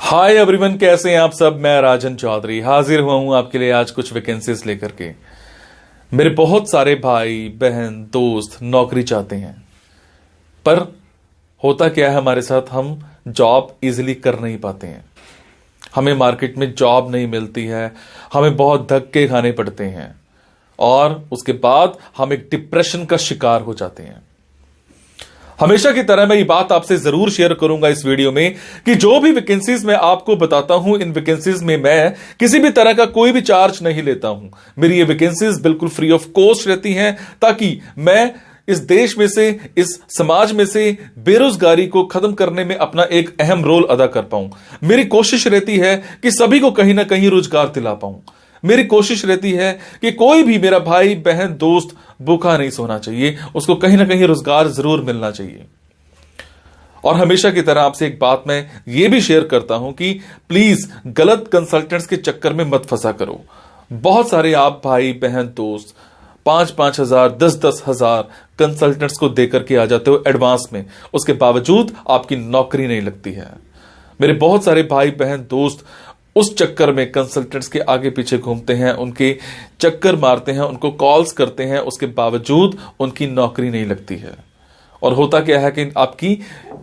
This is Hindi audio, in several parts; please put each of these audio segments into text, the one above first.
हाय एवरीवन, कैसे हैं आप सब। मैं राजन चौधरी हाजिर हुआ हूं आपके लिए आज कुछ वैकेंसीज लेकर के। मेरे बहुत सारे भाई बहन दोस्त नौकरी चाहते हैं, पर होता क्या है हमारे साथ, हम जॉब इजीली कर नहीं पाते हैं। हमें मार्केट में जॉब नहीं मिलती है, हमें बहुत धक्के खाने पड़ते हैं और उसके बाद हम एक डिप्रेशन का शिकार हो जाते हैं। हमेशा की तरह मैं ये बात आपसे जरूर शेयर करूंगा इस वीडियो में कि जो भी वैकेंसीज मैं आपको बताता हूं, इन वैकेंसीज में मैं किसी भी तरह का कोई भी चार्ज नहीं लेता हूं। मेरी ये वैकेंसीज बिल्कुल फ्री ऑफ कॉस्ट रहती हैं, ताकि मैं इस देश में से, इस समाज में से बेरोजगारी को खत्म करने में अपना एक अहम रोल अदा कर पाऊं। मेरी कोशिश रहती है कि सभी को कहीं ना कहीं रोजगार दिला पाऊं। मेरी कोशिश रहती है कि कोई भी मेरा भाई बहन दोस्त भूखा नहीं सोना चाहिए, उसको कहीं ना कहीं रोजगार जरूर मिलना चाहिए। और हमेशा की तरह आपसे एक बात मैं ये भी शेयर करता हूं कि प्लीज गलत कंसल्टेंट्स के चक्कर में मत फंसा करो। बहुत सारे आप भाई बहन दोस्त 5-5 हजार 10-10 हजार कंसल्टेंट्स को देकर के आ जाते हो एडवांस में, उसके बावजूद आपकी नौकरी नहीं लगती है। मेरे बहुत सारे भाई बहन दोस्त उस चक्कर में कंसल्टेंट्स के आगे पीछे घूमते हैं, उनके चक्कर मारते हैं, उनको कॉल्स करते हैं, उसके बावजूद उनकी नौकरी नहीं लगती है। और होता क्या है कि आपकी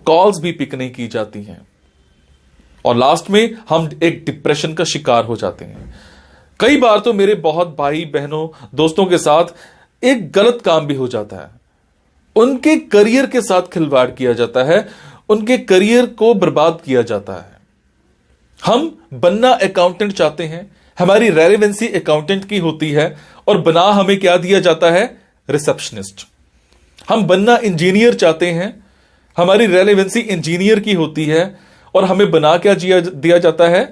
कॉल्स भी पिक नहीं की जाती हैं और लास्ट में हम एक डिप्रेशन का शिकार हो जाते हैं। कई बार तो मेरे बहुत भाई बहनों दोस्तों के साथ एक गलत काम भी हो जाता है, उनके करियर के साथ खिलवाड़ किया जाता है, उनके करियर को बर्बाद किया जाता है। हम बनना अकाउंटेंट चाहते हैं, हमारी रेलेवेंसी अकाउंटेंट की होती है और बना हमें क्या दिया जाता है, रिसेप्शनिस्ट। हम बनना इंजीनियर चाहते हैं, हमारी रेलेवेंसी इंजीनियर की होती है और हमें बना क्या दिया जाता है,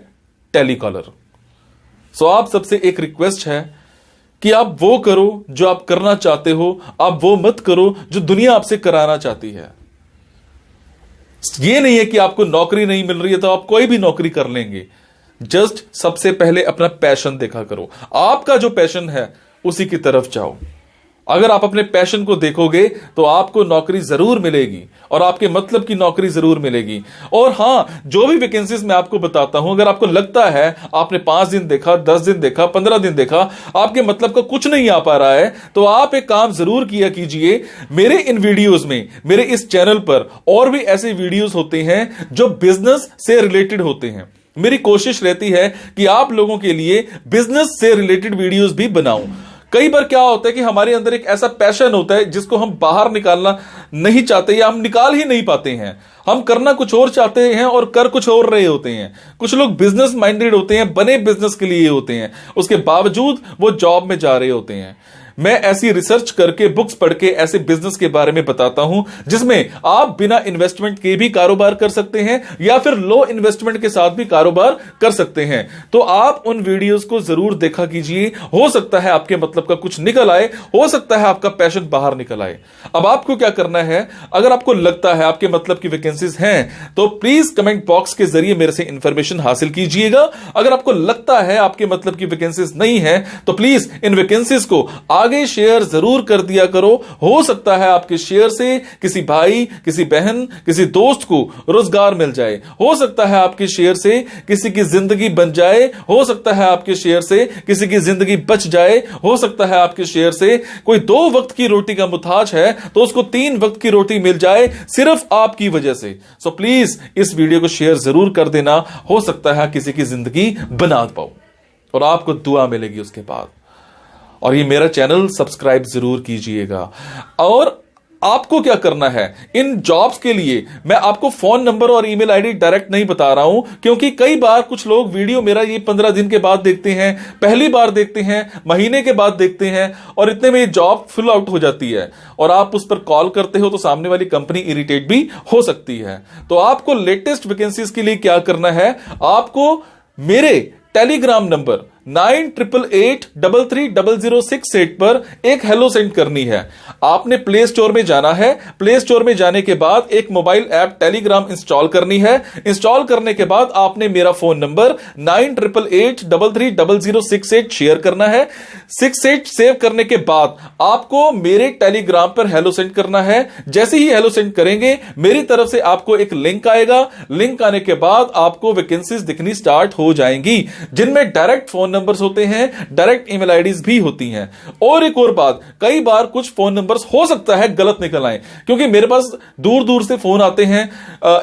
टेलीकॉलर। सो आप सबसे एक रिक्वेस्ट है कि आप वो करो जो आप करना चाहते हो, आप वो मत करो जो दुनिया आपसे कराना चाहती है। ये नहीं है कि आपको नौकरी नहीं मिल रही है तो आप कोई भी नौकरी कर लेंगे। जस्ट सबसे पहले अपना पैशन देखा करो, आपका जो पैशन है उसी की तरफ जाओ। अगर आप अपने पैशन को देखोगे तो आपको नौकरी जरूर मिलेगी और आपके मतलब की नौकरी जरूर मिलेगी। और हां, जो भी वैकेंसीज मैं आपको बताता हूं, अगर आपको लगता है आपने 5 दिन देखा, 10 दिन देखा, 15 दिन देखा, आपके मतलब का कुछ नहीं आ पा रहा है, तो आप एक काम जरूर किया कीजिए। मेरे इन वीडियोस में, मेरे इस चैनल पर और भी ऐसे वीडियोस होते हैं जो बिजनेस से रिलेटेड होते हैं। मेरी कोशिश रहती है कि आप लोगों के लिए बिजनेस से रिलेटेड वीडियोस भी बनाऊं। कई बार क्या होता है कि हमारे अंदर एक ऐसा पैशन होता है जिसको हम बाहर निकालना नहीं चाहते या हम निकाल ही नहीं पाते हैं। हम करना कुछ और चाहते हैं और कर कुछ और रहे होते हैं। कुछ लोग बिजनेस माइंडेड होते हैं, बने बिजनेस के लिए होते हैं, उसके बावजूद वो जॉब में जा रहे होते हैं। मैं ऐसी रिसर्च करके, बुक्स पढ़ के ऐसे बिजनेस के बारे में बताता हूं जिसमें आप बिना इन्वेस्टमेंट के भी कारोबार कर सकते हैं या फिर लो इन्वेस्टमेंट के साथ भी कारोबार कर सकते हैं। तो आप उन वीडियोस को जरूर देखा कीजिए, हो सकता है आपके मतलब का कुछ निकल आए, हो सकता है आपका पैशन बाहर निकल आए। अब आपको क्या करना है, अगर आपको लगता है आपके मतलब की वैकेंसीज हैं तो प्लीज कमेंट बॉक्स के जरिए मेरे से इंफॉर्मेशन हासिल कीजिएगा। अगर आपको लगता है आपके मतलब की वैकेंसीज नहीं है तो प्लीज इन वैकेंसीज को आगे शेयर जरूर कर दिया करो। हो सकता है आपके शेयर से किसी भाई, किसी बहन, किसी दोस्त को रोजगार मिल जाए। हो सकता है आपके शेयर से किसी की जिंदगी बन जाए। हो सकता है आपके शेयर से किसी की जिंदगी बच जाए। हो सकता है आपके शेयर से कोई 2 वक्त की रोटी का मुताज है तो उसको 3 वक्त की रोटी मिल जाए, सिर्फ आपकी वजह से। सो प्लीज इस वीडियो को शेयर जरूर कर देना। हो सकता है किसी की जिंदगी बना पाओ और आपको दुआ मिलेगी उसके बाद। और ये मेरा चैनल सब्सक्राइब जरूर कीजिएगा। और आपको क्या करना है, इन जॉब्स के लिए मैं आपको फोन नंबर और ईमेल आईडी डायरेक्ट नहीं बता रहा हूं, क्योंकि कई बार कुछ लोग वीडियो मेरा ये 15 दिन के बाद देखते हैं, पहली बार देखते हैं, महीने के बाद देखते हैं और इतने में ये जॉब फिल आउट हो जाती है और आप उस पर कॉल करते हो तो सामने वाली कंपनी इरिटेट भी हो सकती है। तो आपको लेटेस्ट वैकेंसीज के लिए क्या करना है, आपको मेरे टेलीग्राम नंबर 9888330068 पर एक हेलो सेंड करनी है। आपने प्ले स्टोर में जाना है, प्ले स्टोर में जाने के बाद एक मोबाइल ऐप टेलीग्राम इंस्टॉल करनी है। इंस्टॉल करने के बाद आपने मेरा फोन नंबर 9888330068 शेयर करना है। 68 सेव करने के बाद आपको मेरे टेलीग्राम पर हेलो सेंड करना है। जैसे ही हेलो सेंड करेंगे मेरी तरफ से आपको एक लिंक आएगा। लिंक आने के बाद आपको वैकेंसीज दिखनी स्टार्ट हो जाएंगी, जिनमें डायरेक्ट फोन नंबर्स होते हैं, डायरेक्ट ईमेल आईडीज भी होती हैं। और एक और बात, कई बार कुछ फोन नंबर्स हो सकता है गलत निकल आए, क्योंकि मेरे पास दूर दूर से फोन आते हैं,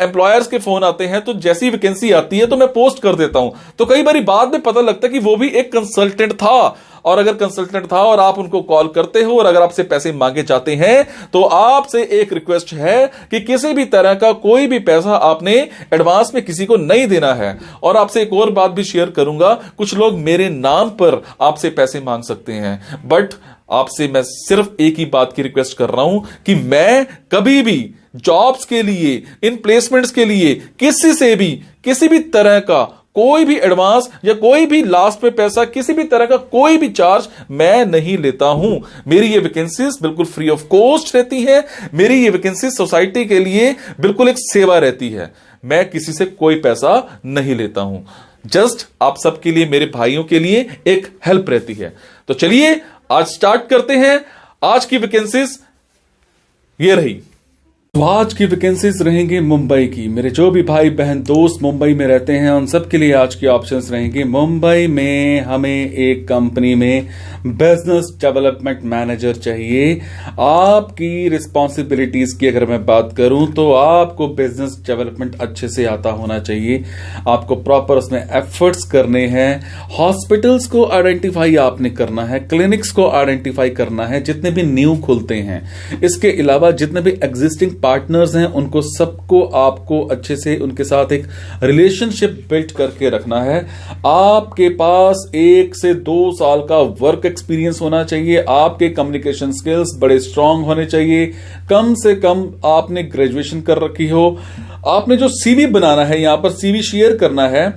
एम्प्लॉयर्स के फोन आते हैं, तो जैसी वैकेंसी आती है तो मैं पोस्ट कर देता हूं। तो कई बार बाद में पता लगता है कि वो भी एक कंसल्टेंट था, और अगर कंसल्टेंट था और आप उनको कॉल करते हो और अगर आपसे पैसे मांगे जाते हैं, तो आपसे एक रिक्वेस्ट है कि किसी भी तरह का कोई भी पैसा आपने एडवांस में किसी को नहीं देना है। और आपसे एक और बात भी शेयर करूंगा, कुछ लोग मेरे नाम पर आपसे पैसे मांग सकते हैं, बट आपसे मैं सिर्फ एक ही बात की रिक्वेस्ट कर रहा हूं कि मैं कभी भी जॉब्स के लिए, इन प्लेसमेंट्स के लिए किसी से भी किसी भी तरह का कोई भी एडवांस या कोई भी लास्ट में पैसा, किसी भी तरह का कोई भी चार्ज मैं नहीं लेता हूं। मेरी ये वैकेंसीज बिल्कुल फ्री ऑफ कॉस्ट रहती है। मेरी ये वैकेंसीज सोसाइटी के लिए बिल्कुल एक सेवा रहती है। मैं किसी से कोई पैसा नहीं लेता हूं, जस्ट आप सबके लिए, मेरे भाइयों के लिए एक हेल्प रहती है। तो चलिए आज स्टार्ट करते हैं। आज की वैकेंसीज ये रही। तो आज की वैकेंसीज रहेंगी मुंबई की। मेरे जो भी भाई बहन दोस्त मुंबई में रहते हैं उन सब के लिए आज की ऑप्शंस रहेंगी। मुंबई में हमें एक कंपनी में बिजनेस डेवलपमेंट मैनेजर चाहिए। आपकी रिस्पॉन्सिबिलिटीज की अगर मैं बात करूं तो आपको बिजनेस डेवलपमेंट अच्छे से आता होना चाहिए। आपको प्रॉपर उसमें एफर्ट्स करने हैं। हॉस्पिटल्स को आइडेंटिफाई आपने करना है, क्लिनिक्स को आइडेंटिफाई करना है जितने भी न्यू खुलते हैं। इसके अलावा जितने भी एग्जिस्टिंग पार्टनर्स हैं उनको सबको आपको अच्छे से उनके साथ एक रिलेशनशिप बिल्ड करके रखना है। आपके पास 1 से 2 साल का वर्क एक्सपीरियंस होना चाहिए। आपके कम्युनिकेशन स्किल्स बड़े स्ट्रांग होने चाहिए। कम से कम आपने ग्रेजुएशन कर रखी हो। आपने जो सीवी बनाना है, यहां पर सीवी शेयर करना है,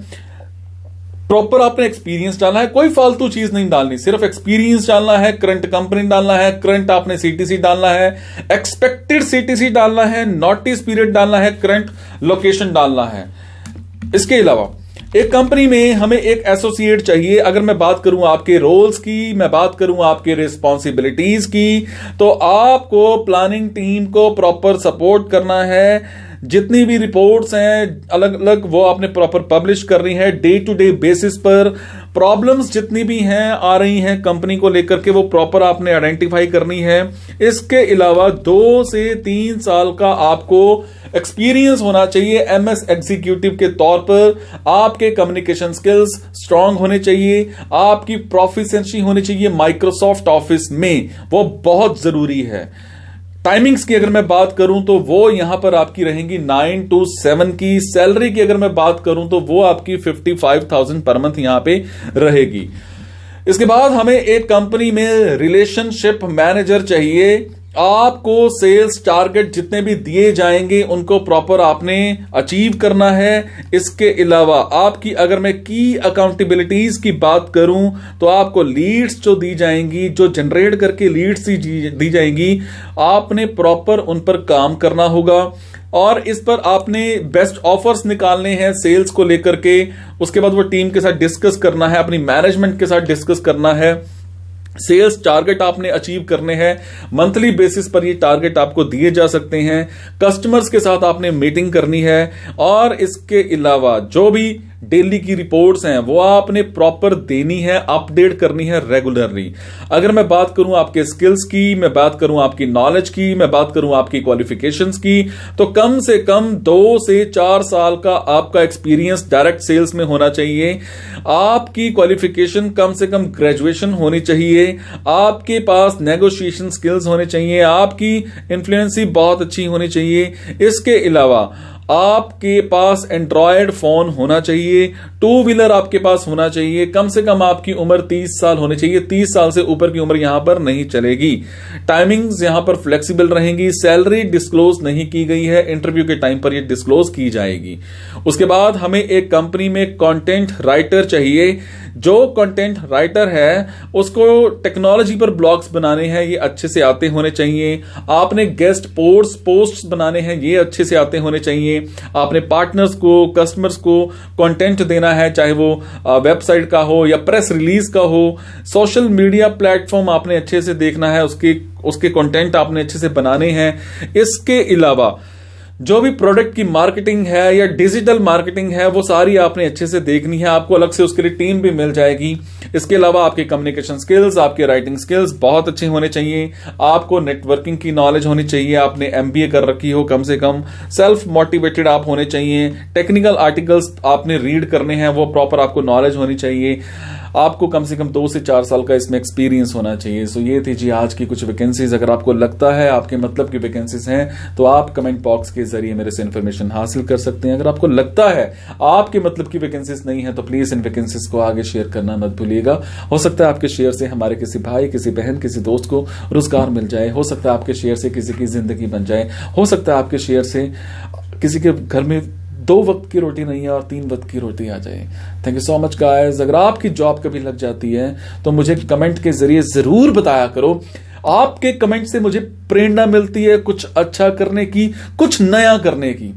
प्रॉपर आपने एक्सपीरियंस डालना है। कोई फालतू चीज नहीं डालनी, सिर्फ एक्सपीरियंस डालना है, करंट कंपनी डालना है, करंट आपने सीटीसी डालना है, एक्सपेक्टेड सीटीसी डालना है, नोटिस पीरियड डालना है, करंट लोकेशन डालना है। इसके अलावा एक कंपनी में हमें एक एसोसिएट चाहिए। अगर मैं बात करूं आपके रोल्स की, मैं बात करूं आपके रिस्पॉन्सिबिलिटीज की, तो आपको प्लानिंग टीम को प्रॉपर सपोर्ट करना है। जितनी भी रिपोर्ट्स हैं अलग अलग वो आपने प्रॉपर पब्लिश करनी है। डे टू डे बेसिस पर प्रॉब्लम्स जितनी भी हैं आ रही हैं कंपनी को लेकर के, वो प्रॉपर आपने आइडेंटिफाई करनी है। इसके अलावा 2 से 3 साल का आपको एक्सपीरियंस होना चाहिए एमएस एग्जीक्यूटिव के तौर पर। आपके कम्युनिकेशन स्किल्स स्ट्रांग होने चाहिए। आपकी प्रोफिशिएंसी होनी चाहिए माइक्रोसॉफ्ट ऑफिस में, वो बहुत जरूरी है। टाइमिंग्स की अगर मैं बात करूं तो वो यहां पर आपकी रहेंगी 9 to 7 की। सैलरी की अगर मैं बात करूं तो वो आपकी 55,000 पर मंथ यहां पे रहेगी। इसके बाद हमें एक कंपनी में रिलेशनशिप मैनेजर चाहिए। आपको सेल्स टारगेट जितने भी दिए जाएंगे उनको प्रॉपर आपने अचीव करना है। इसके अलावा आपकी अगर मैं की अकाउंटेबिलिटीज की बात करूं तो आपको लीड्स जो दी जाएंगी, जो जनरेट करके लीड्स दी जाएंगी, आपने प्रॉपर उन पर काम करना होगा। और इस पर आपने बेस्ट ऑफर्स निकालने हैं सेल्स को लेकर के। उसके बाद वो टीम के साथ डिस्कस करना है, अपनी मैनेजमेंट के साथ डिस्कस करना है। सेल्स टारगेट आपने अचीव करने हैं। मंथली बेसिस पर ये टारगेट आपको दिए जा सकते हैं। कस्टमर्स के साथ आपने मीटिंग करनी है। और इसके अलावा जो भी डेली की रिपोर्ट्स हैं वो आपने प्रॉपर देनी है, अपडेट करनी है रेगुलरली। अगर मैं बात करूं आपके स्किल्स की, मैं बात करूं आपकी नॉलेज की, मैं बात करूं आपकी क्वालिफिकेशंस की, तो कम से कम 2 से 4 साल का आपका एक्सपीरियंस डायरेक्ट सेल्स में होना चाहिए। आपकी क्वालिफिकेशन कम से कम ग्रेजुएशन होनी चाहिए। आपके पास नेगोशिएशन स्किल्स होने चाहिए। आपकी इन्फ्लुएंसी बहुत अच्छी होनी चाहिए। इसके अलावा आपके पास एंड्रॉयड फोन होना चाहिए। टू व्हीलर आपके पास होना चाहिए, कम से कम आपकी उम्र 30 साल होनी चाहिए, 30 साल से ऊपर की उम्र यहां पर नहीं चलेगी। टाइमिंग्स यहां पर फ्लेक्सिबल रहेंगी, सैलरी डिस्क्लोज नहीं की गई है, इंटरव्यू के टाइम पर यह डिस्क्लोज की जाएगी। उसके बाद हमें एक कंपनी में कंटेंट राइटर चाहिए। जो कंटेंट राइटर है उसको टेक्नोलॉजी पर ब्लॉग्स बनाने हैं, ये अच्छे से आते होने चाहिए। आपने गेस्ट पोस्ट्स बनाने हैं, ये अच्छे से आते होने चाहिए। आपने पार्टनर्स को, कस्टमर्स को कंटेंट देना है, चाहे वो वेबसाइट का हो या प्रेस रिलीज का हो। सोशल मीडिया प्लेटफॉर्म आपने अच्छे से देखना है, उसके कंटेंट आपने अच्छे से बनाने हैं। इसके अलावा जो भी प्रोडक्ट की मार्केटिंग है या डिजिटल मार्केटिंग है, वो सारी आपने अच्छे से देखनी है। आपको अलग से उसके लिए टीम भी मिल जाएगी। इसके अलावा आपके कम्युनिकेशन स्किल्स, आपके राइटिंग स्किल्स बहुत अच्छे होने चाहिए। आपको नेटवर्किंग की नॉलेज होनी चाहिए, आपने एमबीए कर रखी हो कम से कम। सेल्फ मोटिवेटेड आप होने चाहिए। टेक्निकल आर्टिकल्स आपने रीड करने हैं, वो प्रॉपर आपको नॉलेज होनी चाहिए। आपको कम से कम 2 से 4 साल का इसमें एक्सपीरियंस होना चाहिए। सो ये थी जी आज की कुछ वैकेंसीज। अगर आपको लगता है आपके मतलब की वैकेंसीज हैं तो आप कमेंट बॉक्स के जरिए मेरे से इन्फॉर्मेशन हासिल कर सकते हैं। अगर आपको लगता है आपके मतलब की वैकेंसीज नहीं है तो प्लीज इन वैकेंसीज को आगे शेयर करना मत भूलिएगा। हो सकता है आपके शेयर से हमारे किसी भाई, किसी बहन, किसी दोस्त को रोजगार मिल जाए। हो सकता है आपके शेयर से किसी की जिंदगी बन जाए। हो सकता है आपके शेयर से किसी के घर में 2 वक्त की रोटी नहीं है और 3 वक्त की रोटी आ जाए। Thank you so much guys. अगर आपकी जॉब कभी लग जाती है तो मुझे कमेंट के जरिए जरूर बताया करो। आपके कमेंट से मुझे प्रेरणा मिलती है कुछ अच्छा करने की, कुछ नया करने की।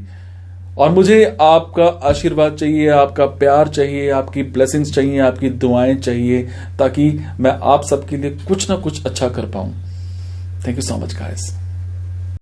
और मुझे आपका आशीर्वाद चाहिए, आपका प्यार चाहिए, आपकी ब्लेसिंग्स चाहिए, आपकी दुआएं चाहिए, ताकि मैं आप सबके लिए कुछ ना कुछ अच्छा कर पाऊं। Thank you so much guys.